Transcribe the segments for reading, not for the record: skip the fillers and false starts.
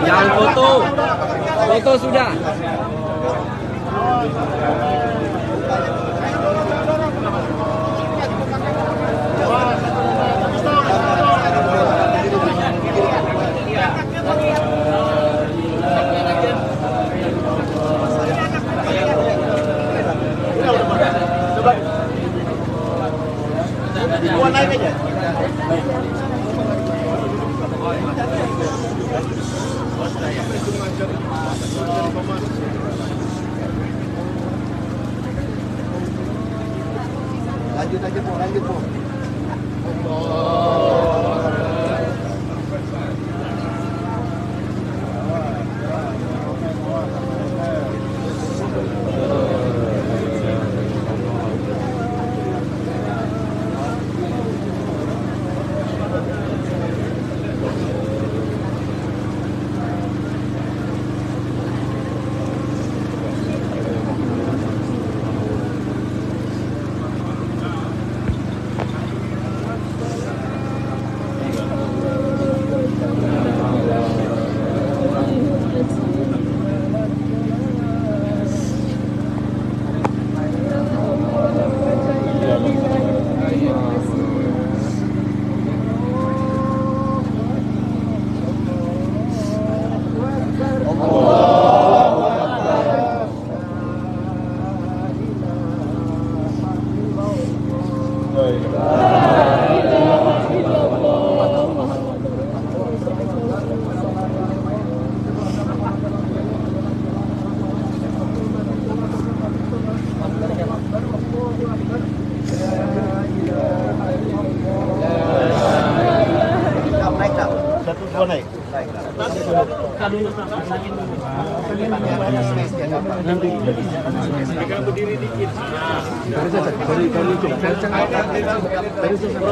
Yang foto sudah. Naik aja. Lanjut aja Bu, lanjut Bu.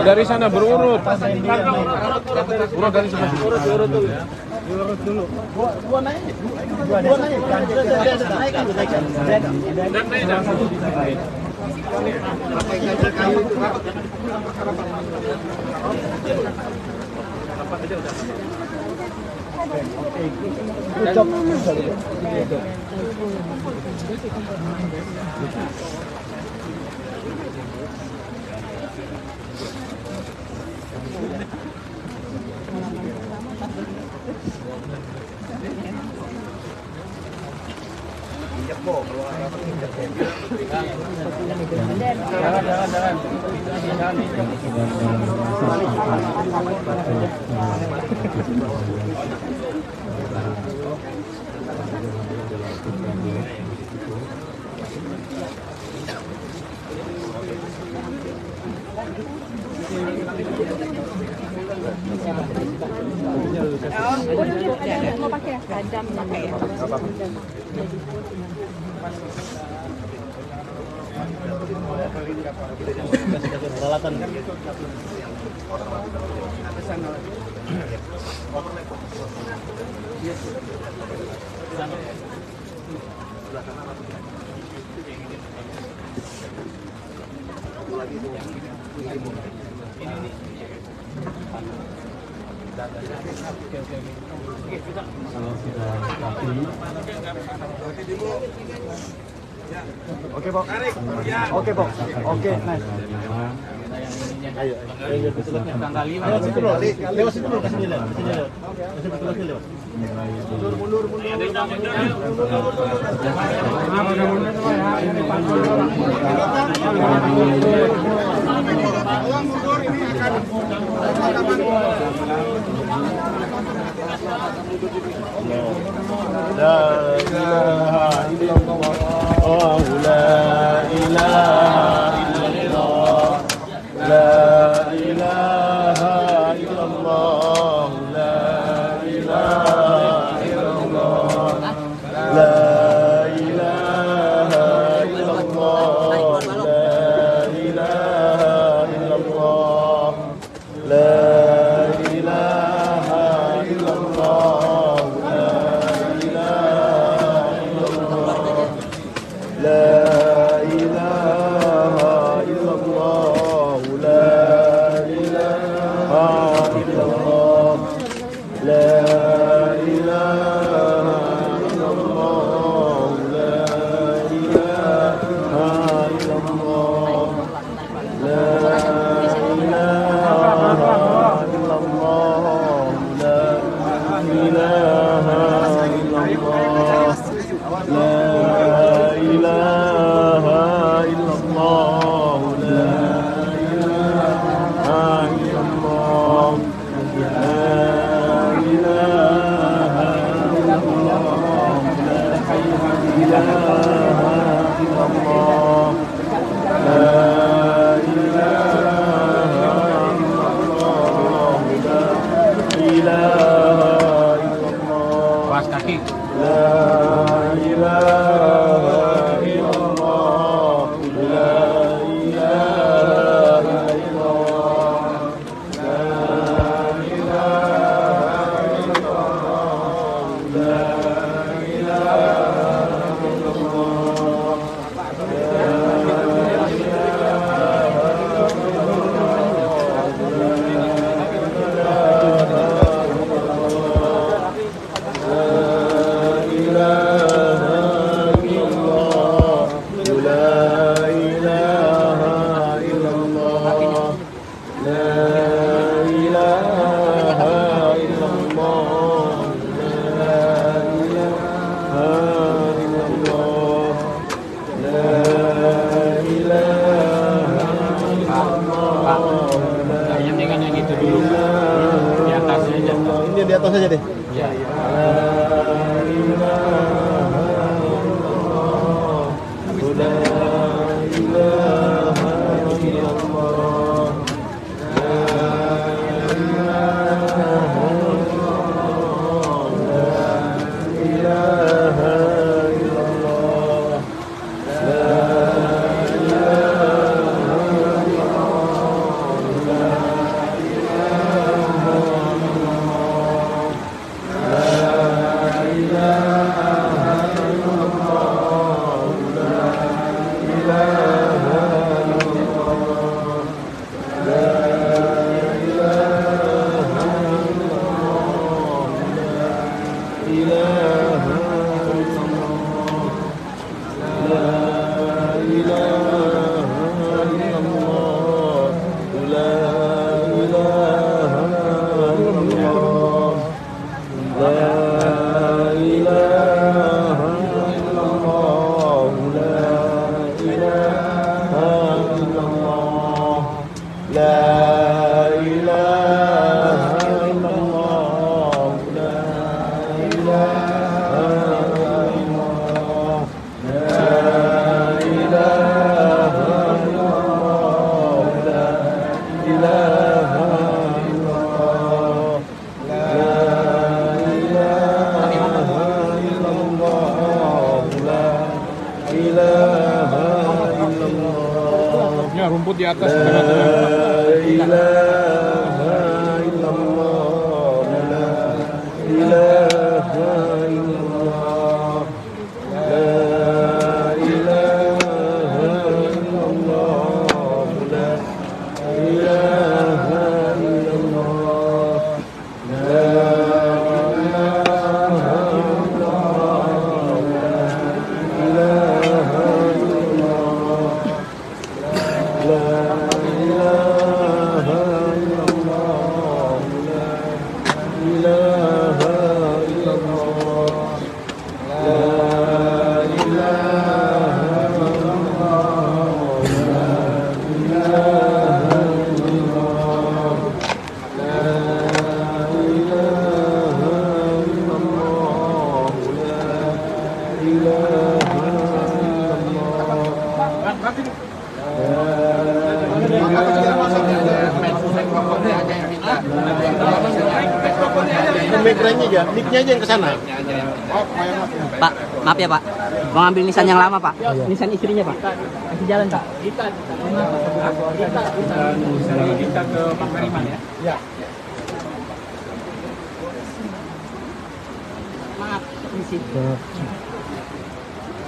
Dari sana berurut. Urut dari sana. Urut dulu. Diurut dulu. Dua naik. Dua naik. Injak Po, keluar. Mau pakai tajam pakai ya. Peralatan. Oke, Pok. Oke, Pok. Oke, nice. Ayo, lewat situ loh, lewat situ loh, kesini lewat, kesini lewat. Kesini lewat. Mundur. La ilaha illallah, la ilaha illallah, la ilaha illallah, la ilaha illallah, la ilaha illallah, la ilaha illallah, la ilaha illallah, la ilaha illallah, la ilaha illallah, la ilaha illallah, la ilaha illallah, la ilaha illallah, la ilaha illallah, la ilaha ilaha illallah. Ya, rumput di atas. La ilaha illallah. La ilaha illallah. La ilaha illallah. La ilaha illallah. La mic-nya aja yang ke sana. Pak, maaf ya Pak, mau ambil nisan yang lama Pak, nisan istrinya Pak, kasih jalan Pak. Kita ke Pak Mariman ya. Ya. Maaf, misi.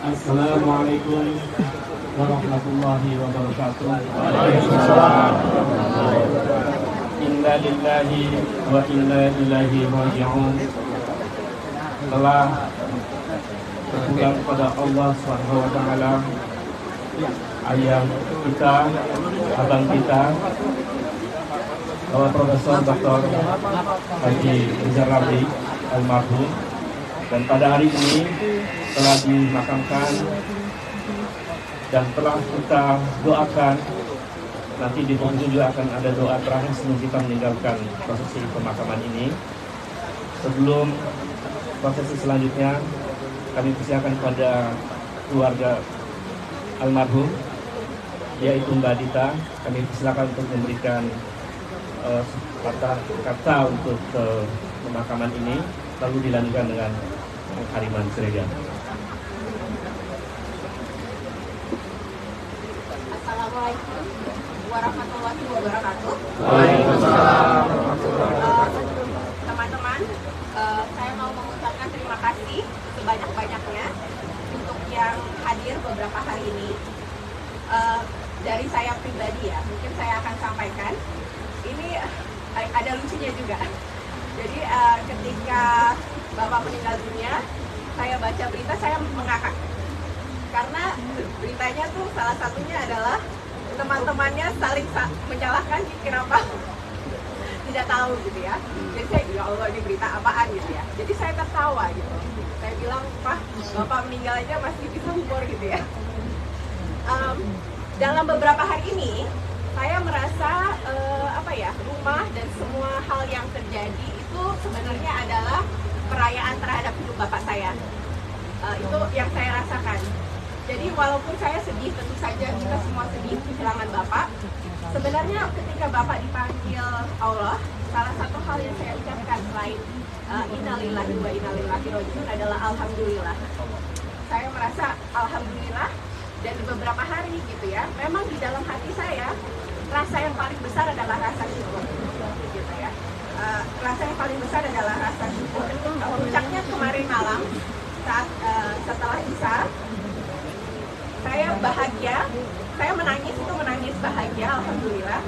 Assalamualaikum warahmatullahi wabarakatuh. Inna lillahi wa inna ilaihi raji'un. Telah berpulang kepada Allah Subhanahu wa taala, ayah kita, abang kita, Bapak Profesor Dr. Haji Rizal Ramli almarhum, dan pada hari ini telah dimakamkan dan telah kita doakan. Nanti di penghujung juga akan ada doa terakhir sebelum kita meninggalkan prosesi pemakaman ini. Sebelum prosesi selanjutnya, kami persilakan kepada keluarga almarhum, yaitu Mbak Dita. Kami persilakan untuk memberikan kata untuk pemakaman ini, lalu dilanjutkan dengan penghariman gereja. Assalamualaikum warahmatullahi wabarakatuh. Waalaikumsalam. Teman-teman, saya mau mengucapkan terima kasih sebanyak-banyaknya untuk yang hadir beberapa hari ini. Dari saya pribadi ya, mungkin saya akan sampaikan. Ini ada lucunya juga. Jadi ketika Bapak meninggal dunia, saya baca berita, saya mengakak. Karena beritanya tuh salah satunya adalah teman-temannya saling menyalahkan, kenapa tidak tahu gitu ya. Jadi saya, ya Allah, ini berita apaan gitu ya. Jadi saya tertawa gitu. Saya bilang, Pak, Bapak meninggal aja masih bisa humor gitu ya. Dalam beberapa hari ini, saya merasa rumah dan semua hal yang terjadi itu sebenarnya adalah perayaan terhadap hidup Bapak saya. Itu yang saya rasakan. Jadi walaupun saya sedih, tentu saja kita semua sedih kehilangan Bapak. Sebenarnya ketika Bapak dipanggil Allah, salah satu hal yang saya ucapkan selain innalillahi wa inna ilaihi raji'un adalah alhamdulillah. Saya merasa alhamdulillah, dan di beberapa hari gitu ya, memang di dalam hati saya rasa yang paling besar adalah rasa syukur gitu ya. Rasa yang paling besar adalah rasa syukur. Puncaknya kemarin malam saat setelah Isya, saya bahagia, saya menangis bahagia, alhamdulillah.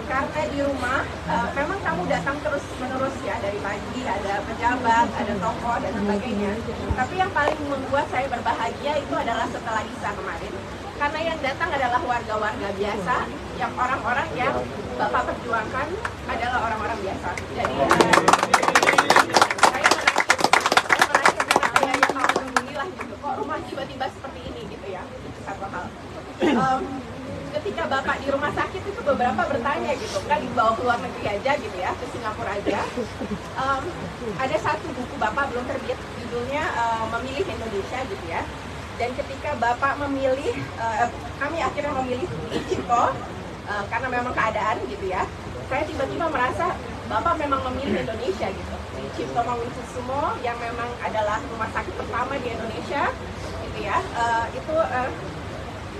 Karena di rumah memang kamu datang terus menerus ya, dari pagi ada pejabat, ada tokoh dan sebagainya. Tapi yang paling membuat saya berbahagia itu adalah setelah Isya kemarin. Karena yang datang adalah warga-warga biasa, yang orang-orang yang Bapak perjuangkan adalah orang-orang biasa. Jadi saya menangis dan ya alhamdulillah gitu. Kok rumah tiba-tiba seperti ini gitu ya. Itu satu hal. Ketika Bapak di rumah sakit itu beberapa bertanya gitu, kan dibawa ke luar negeri aja gitu ya, ke Singapura aja. Ada satu buku Bapak belum terbit, judulnya Memilih Indonesia gitu ya. Dan ketika Bapak memilih, kami akhirnya memilih Cipto, karena memang keadaan gitu ya. Saya tiba-tiba merasa Bapak memang memilih Indonesia gitu. Cipto Mangunkusumo yang memang adalah rumah sakit pertama di Indonesia, gitu gitu ya,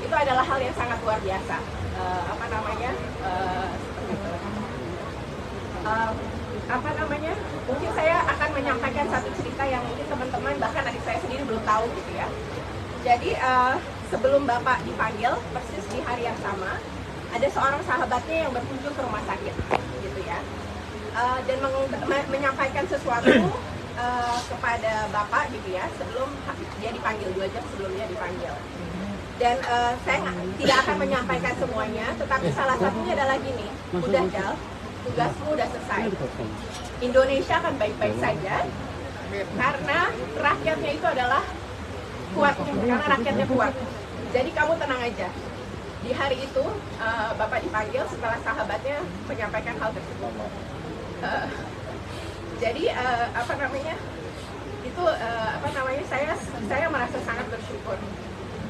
itu adalah hal yang sangat luar biasa. Mungkin saya akan menyampaikan satu cerita yang mungkin teman-teman bahkan adik saya sendiri belum tahu gitu ya. Jadi sebelum Bapak dipanggil, persis di hari yang sama, ada seorang sahabatnya yang berkunjung ke rumah sakit gitu ya, dan menyampaikan sesuatu kepada Bapak gitu ya, sebelum dia dipanggil, 2 jam sebelum dia dipanggil. Dan saya tidak akan menyampaikan semuanya, tetapi salah satunya adalah gini, udah Dal, tugasmu udah selesai. Indonesia akan baik-baik saja, karena rakyatnya itu adalah kuat, karena rakyatnya kuat. Jadi kamu tenang aja. Di hari itu Bapak dipanggil setelah sahabatnya menyampaikan hal tersebut. Saya merasa sangat bersyukur.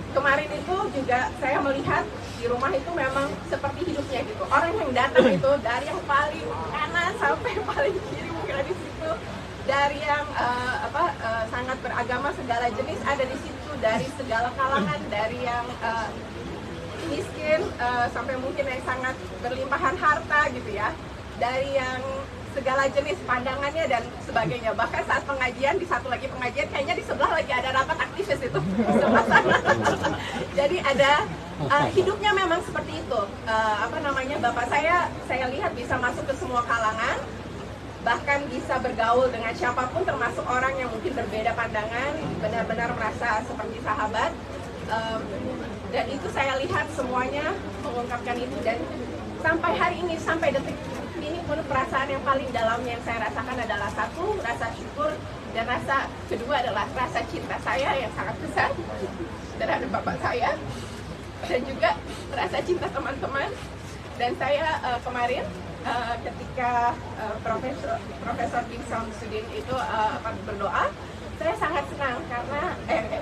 Kemarin itu juga saya melihat di rumah itu memang seperti hidupnya gitu. Orang yang datang itu dari yang paling kanan sampai paling kiri mungkin ada di situ. Dari yang sangat beragama segala jenis ada di situ, dari segala kalangan, dari yang miskin sampai mungkin yang sangat berlimpahan harta gitu ya, dari yang segala jenis pandangannya dan sebagainya. Bahkan saat pengajian, di satu lagi pengajian kayaknya di sebelah lagi ada rapat aktivis itu di sebelah sana. Jadi ada hidupnya memang seperti itu. Bapak saya lihat bisa masuk ke semua kalangan, bahkan bisa bergaul dengan siapapun, termasuk orang yang mungkin berbeda pandangan, benar-benar merasa seperti sahabat. Dan itu saya lihat semuanya mengungkapkan itu, dan sampai hari ini, sampai detik ini pun perasaan yang paling dalam yang saya rasakan adalah satu, rasa syukur, dan rasa kedua adalah rasa cinta saya yang sangat besar terhadap Bapak saya, dan juga rasa cinta teman-teman. Dan saya kemarin ketika Profesor Dim Samsudin itu berdoa, saya sangat senang karena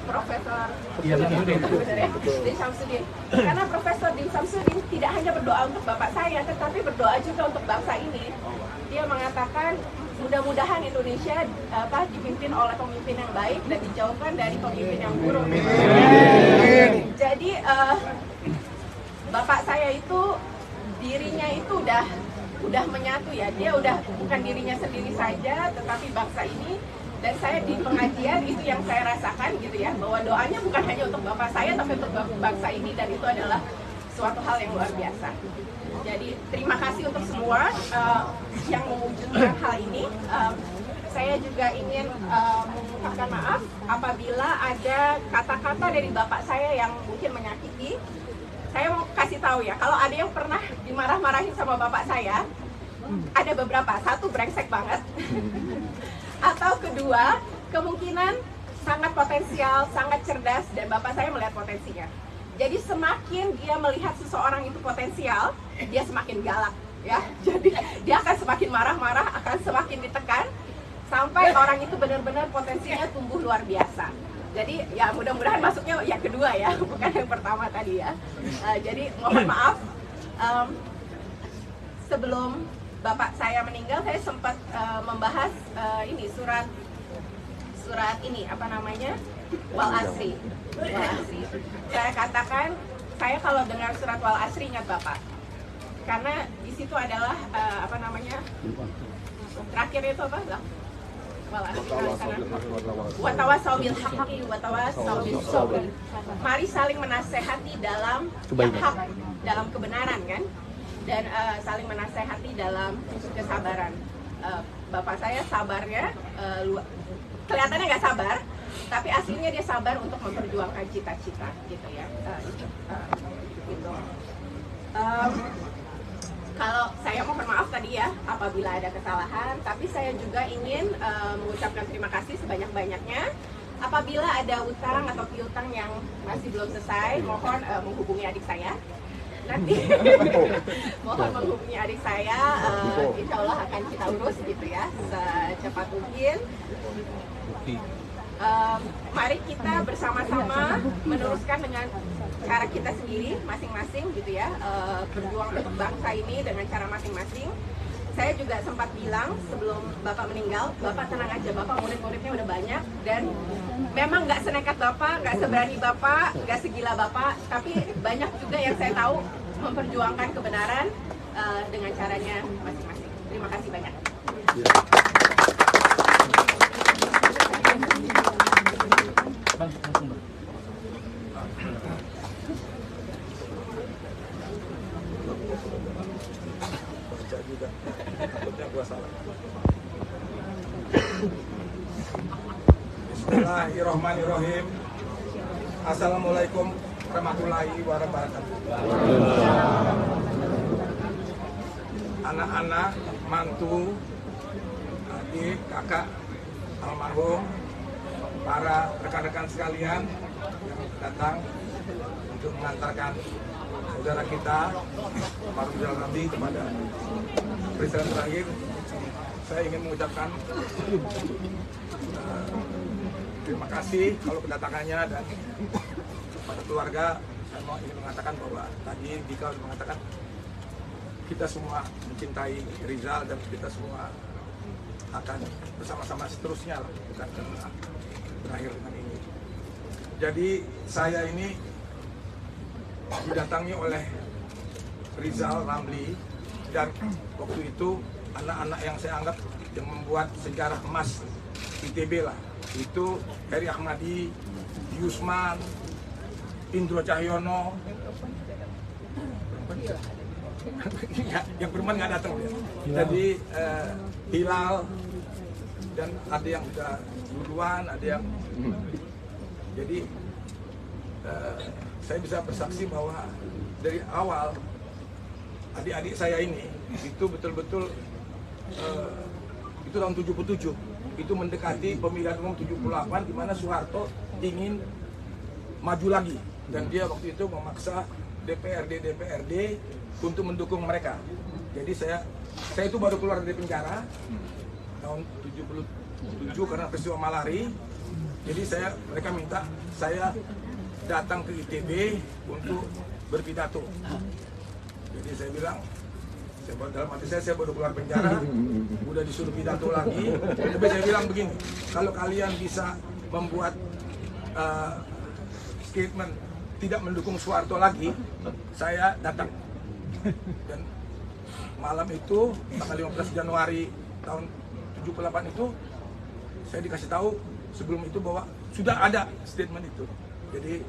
Profesor Dim Samsudin, karena Profesor Dim Samsudin tidak hanya berdoa untuk Bapak saya, tetapi berdoa juga untuk bangsa ini. Dia mengatakan mudah-mudahan Indonesia dipimpin oleh pemimpin yang baik dan dijauhkan dari pemimpin yang buruk. Jadi Bapak saya itu dirinya itu udah menyatu ya, dia udah bukan dirinya sendiri saja, tetapi bangsa ini. Dan saya di pengajian itu yang saya rasakan gitu ya, bahwa doanya bukan hanya untuk Bapak saya, tapi untuk bangsa ini, dan itu adalah suatu hal yang luar biasa. Jadi terima kasih untuk semua yang mewujudkan hal ini. Saya juga ingin mengucapkan maaf apabila ada kata-kata dari Bapak saya yang mungkin menyakiti. Saya mau kasih tahu ya, kalau ada yang pernah dimarah-marahin sama Bapak saya, ada beberapa. Satu, brengsek banget. Atau kedua, kemungkinan sangat potensial, sangat cerdas, dan Bapak saya melihat potensinya. Jadi semakin dia melihat seseorang itu potensial, dia semakin galak ya. Jadi dia akan semakin marah-marah, akan semakin ditekan, sampai orang itu benar-benar potensinya tumbuh luar biasa. Jadi ya mudah-mudahan masuknya yang kedua ya, bukan yang pertama tadi ya. Jadi mohon maaf, sebelum Bapak saya meninggal, saya sempat membahas ini surat ini Wal Asri. Saya katakan, saya kalau dengar surat Wal Asri ingat Bapak, karena di situ adalah terakhirnya itu apa? Wal Asri. Watawasau bil haqqi watawasau bis sabr. Mari saling menasehati dalam hak, dalam kebenaran kan? Dan saling menasehati dalam kesabaran. Bapak saya sabarnya kelihatannya nggak sabar, tapi aslinya dia sabar untuk memperjuangkan cita-cita gitu ya. Gitu. Kalau saya mohon maaf tadi ya apabila ada kesalahan, tapi saya juga ingin mengucapkan terima kasih sebanyak-banyaknya. Apabila ada utang atau piutang yang masih belum selesai, mohon menghubungi adik saya. Nanti mohon menghubungi adik saya, insya Allah akan kita urus gitu ya secepat mungkin. Mari kita bersama-sama meneruskan dengan cara kita sendiri masing-masing gitu ya, berjuang untuk bangsa ini dengan cara masing-masing. saya juga sempat bilang sebelum Bapak meninggal, Bapak tenang aja, Bapak murid-muridnya udah banyak, dan memang nggak senekat Bapak, nggak seberani Bapak, nggak segila Bapak, tapi banyak juga yang saya tahu memperjuangkan kebenaran dengan caranya masing-masing. Terima kasih banyak. Bismillahirrahmanirrahim. Assalamualaikum warahmatullahi wabarakatuh. Anak-anak, mantu, adik, kakak almarhum, para rekan-rekan sekalian yang datang untuk mengantarkan saudara kita Almarhum Rizal Ramli kepada peristirahatan terakhir, saya ingin mengucapkan terima kasih kalau kedatangannya, dan pada keluarga saya mau ingin mengatakan bahwa tadi Dika sudah mengatakan kita semua mencintai Rizal dan kita semua akan bersama-sama seterusnya lah, bukan berakhir dengan ini. Jadi saya ini didatangi oleh Rizal Ramli, dan waktu itu anak-anak yang saya anggap yang membuat sejarah emas ITB lah, itu Heri Ahmadi, Yusman, Indro Cahyono, yang berman nggak datang ya. Jadi Hilal, dan ada yang sudah duluan, ada yang jadi saya bisa bersaksi bahwa dari awal adik-adik saya ini itu betul-betul itu tahun 77 itu mendekati pemilihan umum 78 di mana Soeharto ingin maju lagi, dan dia waktu itu memaksa DPRD untuk mendukung mereka. Jadi saya itu baru keluar dari penjara tahun 77 karena peristiwa Malari. Jadi mereka minta saya datang ke ITB untuk berpidato. Jadi saya bilang, dalam hati saya baru keluar penjara, udah disuruh pidato lagi. Tapi saya bilang begini, kalau kalian bisa membuat statement tidak mendukung Soeharto lagi, saya datang. Dan malam itu, tanggal 15 Januari tahun 78 itu, saya dikasih tahu sebelum itu bahwa sudah ada statement itu. Jadi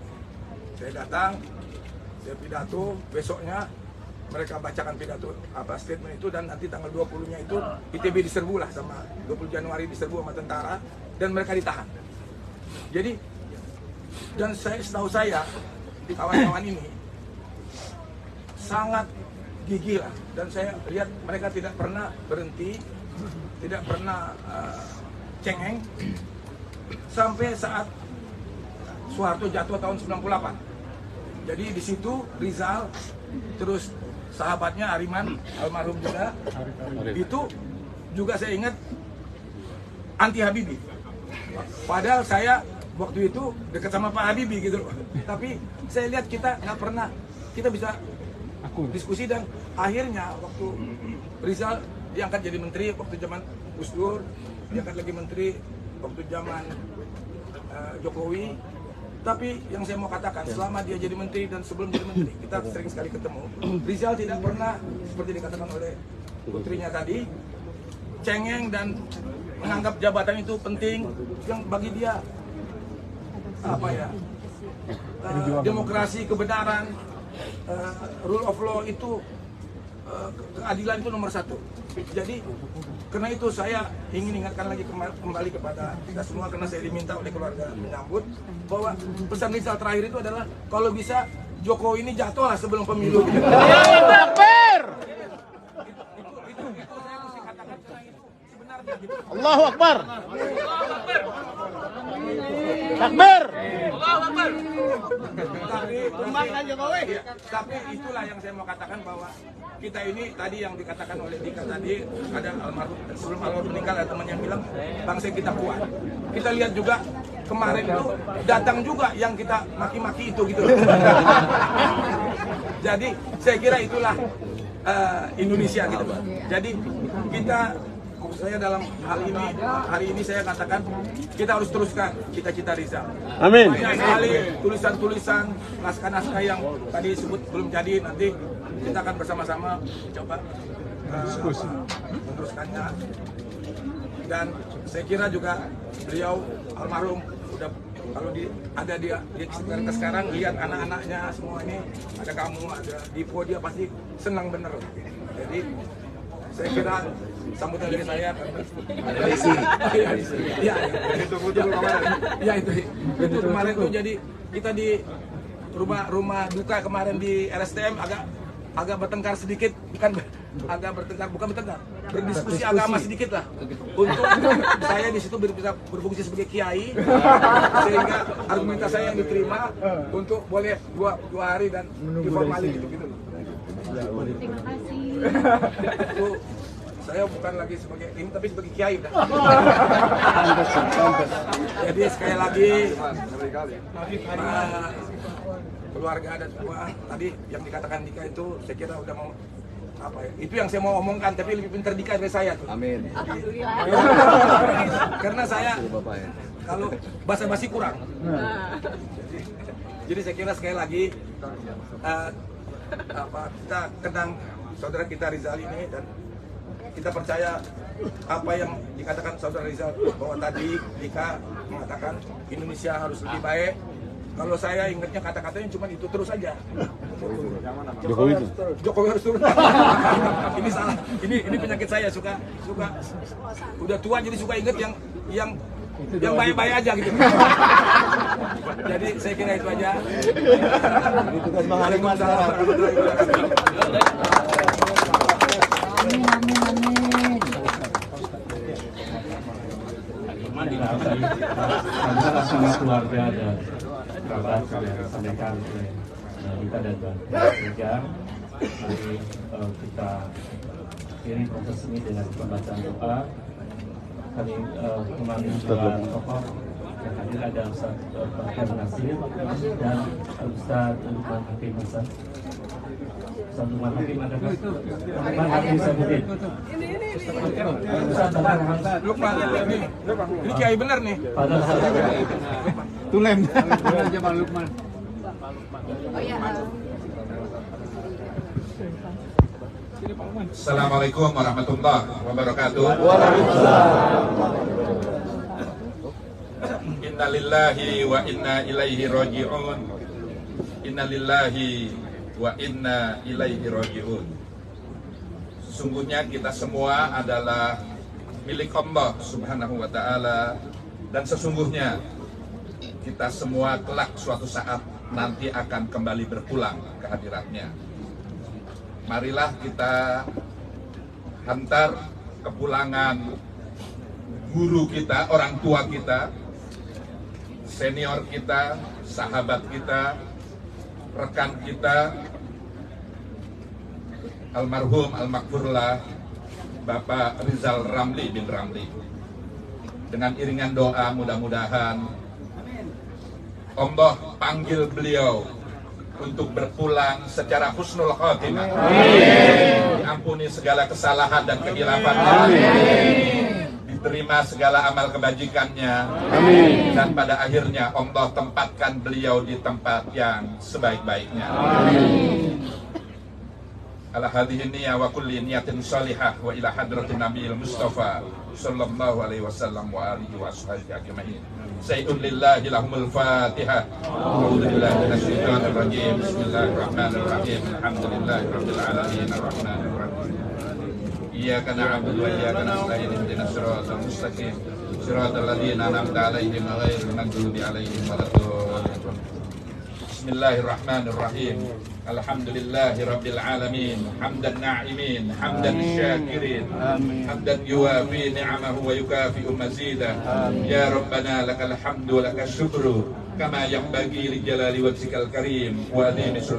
saya datang, saya pidato, besoknya mereka bacakan pidato statement itu, dan nanti tanggal 20-nya itu ITB diserbu lah, sama 20 Januari diserbu sama tentara, dan mereka ditahan. Jadi, dan setahu saya kawan-kawan ini sangat gigih lah, dan saya lihat mereka tidak pernah berhenti, tidak pernah cengeng sampai saat Soeharto jatuh tahun 98. Jadi di situ Rizal, terus sahabatnya Ariman, almarhum juga, itu juga saya ingat anti Habibie. Padahal saya waktu itu dekat sama Pak Habibie gitu loh. Tapi saya lihat kita nggak pernah, kita bisa diskusi, dan akhirnya waktu Rizal diangkat jadi menteri waktu zaman Gus Dur, diangkat lagi menteri waktu zaman Jokowi. Tapi yang saya mau katakan, selama dia jadi menteri dan sebelum jadi menteri, kita sering sekali ketemu. Rizal tidak pernah, seperti dikatakan oleh putrinya tadi, cengeng dan menganggap jabatan itu penting. Yang bagi dia apa ya, demokrasi, kebenaran, rule of law itu, keadilan itu nomor satu. Jadi karena itu saya ingin ingatkan lagi kembali kepada kita semua, karena saya diminta oleh keluarga menyambut, bahwa pesan Rizal terakhir itu adalah kalau bisa Jokowi ini jatuh lah sebelum pemilu. Itu saya mesti katakan, karena itu sebenarnya gitu. Allahu Akbar. Takbir. Tapi itulah yang saya mau katakan, bahwa kita ini tadi yang dikatakan oleh Dika tadi, ada almarhum, sebelum almarhum meninggal ada teman yang bilang bangsa kita kuat. Kita lihat juga kemarin itu datang juga yang kita maki-maki itu gitu. Jadi saya kira itulah Indonesia gitu. Jadi saya dalam hal ini, hari ini saya katakan kita harus teruskan cita-cita Rizal. Amin. Banyak sekali tulisan-tulisan, naskah-naskah yang tadi disebut belum jadi, nanti kita akan bersama-sama coba meneruskannya. Dan saya kira juga beliau almarhum udah kalau ada dia sekarang lihat anak-anaknya semua ini, ada kamu, ada Dipo, dia pasti senang bener. Jadi saya kira sambutan dari saya itu kemarin tuh, jadi kita di rumah duka kemarin di RSTM agak bertengkar sedikit, bukan bertengkar, berdiskusi agama sedikit lah. Untuk saya di situ bisa berfungsi sebagai kiai, sehingga argumentasi saya yang diterima untuk boleh dua hari dan diformali gitu. Terima kasih. Itu saya bukan lagi sebagai ini, tapi sebagai kiai udah. Jadi sekali lagi keluarga dan semua tadi yang dikatakan Dika itu, saya kira udah mau apa ya? Itu yang saya mau omongkan, tapi lebih pintar Dika dari saya tuh. Amin. Karena saya kalau basa-basi kurang. Jadi saya kira sekali lagi kita kenang saudara kita Rizal ini, dan kita percaya apa yang dikatakan saudara Rizal bahwa tadi Dika mengatakan Indonesia harus lebih baik. Kalau saya ingatnya kata-katanya cuma itu terus aja. Jokowi harus turun. Ini salah. Ini penyakit saya, suka udah tua jadi suka ingat yang baik-baik aja gitu. Jadi saya kira itu aja. Tugas Bang Hariman sekarang. Antara sama keluarga dan kerabat yang sampaikan kita dan keluarga, mari kita akhiri proses ini dengan pembacaan doa. Kami memanggil dua tokoh yang hadir, ada Ustaz Bakar Nasir dan Ustaz Lukman Hakim Hasan. Ustaz Lukman Hakim ada kan? Lukman Hakim Sabuddin. Ustaz Bakar Hasan. Lukman ini kiai benar nih. Padahal Tulem. aja Bang Lukman. Oh iya. Assalamualaikum warahmatullahi wabarakatuh. Inna lillahi wa inna ilaihi raji'un. Inna lillahi wa inna ilaihi raji'un. Sesungguhnya kita semua adalah milik Allah Subhanahu wa ta'ala, dan sesungguhnya kita semua kelak suatu saat nanti akan kembali berpulang ke hadiratnya. Marilah kita hantar kepulangan guru kita, orang tua kita, senior kita, sahabat kita, rekan kita, almarhum almakfurlah Bapak Rizal Ramli bin Ramli. Dengan iringan doa, mudah-mudahan Allah panggil beliau untuk berpulang secara husnul khotimah. Diampuni segala kesalahan dan kehilafannya. Diterima segala amal kebajikannya. Dan pada akhirnya Allah tempatkan beliau di tempat yang sebaik-baiknya. Ala hadhihi niyya wa kulli niyatin shalihah wa ila hadratin nabiyil mustafa sallallahu alaihi wasallam wa alihi wa ashabihi ajma'in. Sayyidun lillahi lahumul fatihah. A'udzu billahi minasyaitonir rajim. Bismillahirrahmanirrahim. Alhamdulillahi rabbil alamin arrahmanir rahim. Iyyaka na'budu wa iyyaka nasta'in. Ihdinas siratal mustaqim. Siratal ladzina an'amta 'alaihim ghairil maghdubi 'alaihim waladdallin. Bismillahirrahmanirrahim. Alhamdulillahi rabbil alamin. Hamdan na'imin, hamdan syakirin, hamdan yuwafi ni'amahu wa yukafi'u mazidah. Ya Rabbana lakal hamdu wa lakal syukru kama yanbaghi li jalali wajhikal karim wa adhimi